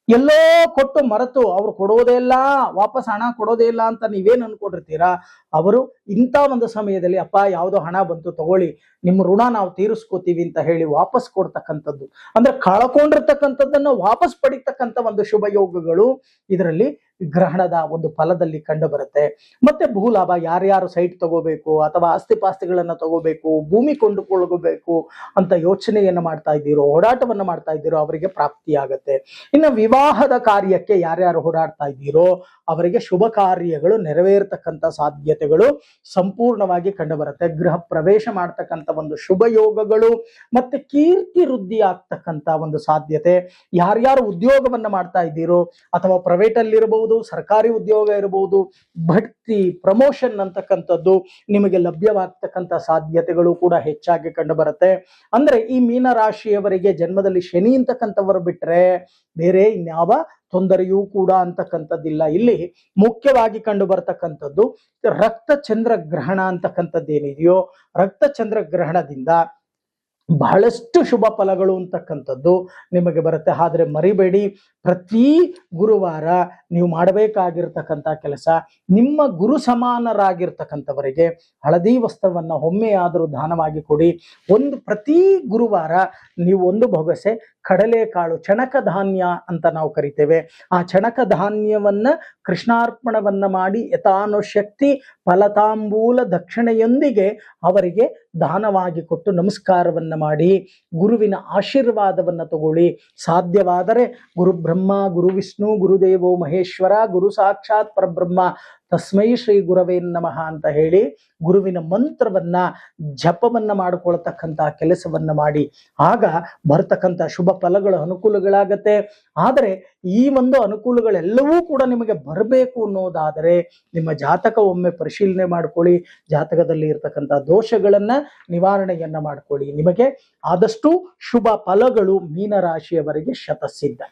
ಎಲ್ಲೋ ಕೊಟ್ಟು ಮರೆತು ಅವ್ರು ಕೊಡೋದೇ ಇಲ್ಲ, ವಾಪಸ್ ಹಣ ಕೊಡೋದೇ ಇಲ್ಲ ಅಂತ ನೀವೇನ್ ಅನ್ಕೊಂಡಿರ್ತೀರಾ, ಅವರು ಇಂಥ ಒಂದು ಸಮಯದಲ್ಲಿ ಅಪ್ಪ ಯಾವುದೋ ಹಣ ಬಂತು ತಗೊಳ್ಳಿ, ನಿಮ್ಮ ಋಣ ನಾವು ತೀರಿಸ್ಕೋತೀವಿ ಅಂತ ಹೇಳಿ ವಾಪಸ್ ಕೊಡ್ತಕ್ಕಂಥದ್ದು. ಅಂದ್ರೆ ಕಳ್ಕೊಂಡಿರ್ತಕ್ಕಂಥದ್ದನ್ನ ವಾಪಸ್ ಪಡಿತಕ್ಕಂಥ ಒಂದು ಶುಭ ಯೋಗಗಳು ಇದರಲ್ಲಿ ಗ್ರಹಣದ ಒಂದು ಫಲದಲ್ಲಿ ಕಂಡು ಬರುತ್ತೆ. ಮತ್ತೆ ಭೂಲಾಭ, ಯಾರ್ಯಾರು ಸೈಟ್ ತಗೋಬೇಕು ಅಥವಾ ಆಸ್ತಿ ಪಾಸ್ತಿಗಳನ್ನ ತಗೋಬೇಕು, ಭೂಮಿ ಕೊಂಡುಕೊಳ್ಳಬೇಕು ಅಂತ ಯೋಚನೆಯನ್ನ ಮಾಡ್ತಾ ಇದ್ದೀರೋ, ಓಡಾಟವನ್ನ ಮಾಡ್ತಾ ಇದ್ದೀರೋ ಅವರಿಗೆ ಪ್ರಾಪ್ತಿಯಾಗತ್ತೆ. ಇನ್ನು ವಿವಾಹದ ಕಾರ್ಯಕ್ಕೆ ಯಾರ್ಯಾರು ಓಡಾಡ್ತಾ ಇದ್ದೀರೋ ಅವರಿಗೆ ಶುಭ ಕಾರ್ಯಗಳು ನೆರವೇರ್ತಕ್ಕಂಥ ಸಾಧ್ಯತೆಗಳು ಸಂಪೂರ್ಣವಾಗಿ ಕಂಡು ಬರುತ್ತೆ. ಗೃಹ ಪ್ರವೇಶ ಮಾಡ್ತಕ್ಕಂಥ ಒಂದು ಶುಭ ಯೋಗಗಳು, ಮತ್ತೆ ಕೀರ್ತಿ ವೃದ್ಧಿ ಆಗ್ತಕ್ಕಂಥ ಒಂದು ಸಾಧ್ಯತೆ. ಯಾರ್ಯಾರು ಉದ್ಯೋಗವನ್ನ ಮಾಡ್ತಾ ಇದ್ದೀರೋ ಅಥವಾ ಪ್ರೈವೇಟ್ ಅಲ್ಲಿ ಇರಬಹುದು, ಸರ್ಕಾರಿ ಉದ್ಯೋಗ ಇರಬಹುದು, ಬಡ್ತಿ ಪ್ರಮೋಷನ್ ಅಂತಕ್ಕಂಥದ್ದು ನಿಮಗೆ ಲಭ್ಯವಾಗ್ತಕ್ಕಂಥ ಸಾಧ್ಯತೆಗಳು ಕೂಡ ಹೆಚ್ಚಾಗಿ ಕಂಡು ಬರುತ್ತೆ. ಅಂದ್ರೆ ಈ ಮೀನರಾಶಿಯವರಿಗೆ ಜನ್ಮದಲ್ಲಿ ಶನಿ ಅಂತಕ್ಕಂಥವರು ಬಿಟ್ರೆ ಬೇರೆ ಇನ್ಯಾವ ತೊಂದರೆಯೂ ಕೂಡ ಅಂತಕ್ಕಂಥದ್ದಿಲ್ಲ. ಇಲ್ಲಿ ಮುಖ್ಯವಾಗಿ ಕಂಡು ಬರ್ತಕ್ಕಂಥದ್ದು ರಕ್ತ ಚಂದ್ರ ಗ್ರಹಣ ಅಂತಕ್ಕಂಥದ್ದೇನಿದೆಯೋ, ರಕ್ತ ಚಂದ್ರ ಗ್ರಹಣದಿಂದ ಬಹಳಷ್ಟು ಶುಭ ಫಲಗಳು ಅಂತಕ್ಕಂಥದ್ದು ನಿಮಗೆ ಬರುತ್ತೆ. ಆದ್ರೆ ಮರಿಬೇಡಿ, ಪ್ರತಿ ಗುರುವಾರ ನೀವು ಮಾಡಬೇಕಾಗಿರ್ತಕ್ಕಂಥ ಕೆಲಸ, ನಿಮ್ಮ ಗುರು ಸಮಾನರಾಗಿರ್ತಕ್ಕಂಥವರಿಗೆ ಹಳದಿ ವಸ್ತ್ರವನ್ನ ಒಮ್ಮೆಯಾದರೂ ದಾನವಾಗಿ ಕೊಡಿ. ಪ್ರತಿ ಗುರುವಾರ ನೀವು ಒಂದು ಬೊಗಸೆ ಕಡಲೆಕಾಳು, ಚಣಕ ಧಾನ್ಯ ಅಂತ ನಾವು ಕರಿತೇವೆ, ಆ ಚಣಕ ಧಾನ್ಯವನ್ನ ಕೃಷ್ಣಾರ್ಪಣವನ್ನ ಮಾಡಿ ಯಥಾನು ಶಕ್ತಿ ಫಲತಾಂಬೂಲ ದಕ್ಷಿಣೆಯೊಂದಿಗೆ ಅವರಿಗೆ ದಾನವಾಗಿ ಕೊಟ್ಟು ನಮಸ್ಕಾರವನ್ನ ಮಾಡಿ ಗುರುವಿನ ಆಶೀರ್ವಾದವನ್ನ ತಗೊಳ್ಳಿ. ಸಾಧ್ಯವಾದರೆ ಗುರು ಬ್ರಹ್ಮ, ಗುರು ವಿಷ್ಣು, ಗುರುದೇವೋ ಮಹೇಶ್ವರ, ಗುರು ಸಾಕ್ಷಾತ್ ಪರಬ್ರಹ್ಮ ತಸ್ಮೈ ಶ್ರೀ ಗುರವೇ ನಮಃ ಅಂತ ಹೇಳಿ ಗುರುವಿನ ಮಂತ್ರವನ್ನ ಜಪವನ್ನ ಮಾಡಿಕೊಳ್ತಕ್ಕಂಥ ಕೆಲಸವನ್ನ ಮಾಡಿ. ಆಗ ಬರ್ತಕ್ಕಂಥ ಶುಭ ಫಲಗಳ ಅನುಕೂಲಗಳಾಗತ್ತೆ. ಆದರೆ ಈ ಒಂದು ಅನುಕೂಲಗಳೆಲ್ಲವೂ ಕೂಡ ನಿಮಗೆ ಬರಬೇಕು ಅನ್ನೋದಾದರೆ ನಿಮ್ಮ ಜಾತಕ ಒಮ್ಮೆ ಪರಿಶೀಲನೆ ಮಾಡ್ಕೊಳ್ಳಿ. ಜಾತಕದಲ್ಲಿ ಇರ್ತಕ್ಕಂಥ ದೋಷಗಳನ್ನ ನಿವಾರಣೆಯನ್ನ ಮಾಡ್ಕೊಳ್ಳಿ. ನಿಮಗೆ ಆದಷ್ಟು ಶುಭ ಫಲಗಳು ಮೀನರಾಶಿಯವರಿಗೆ ಶತಸಿದ್ಧ.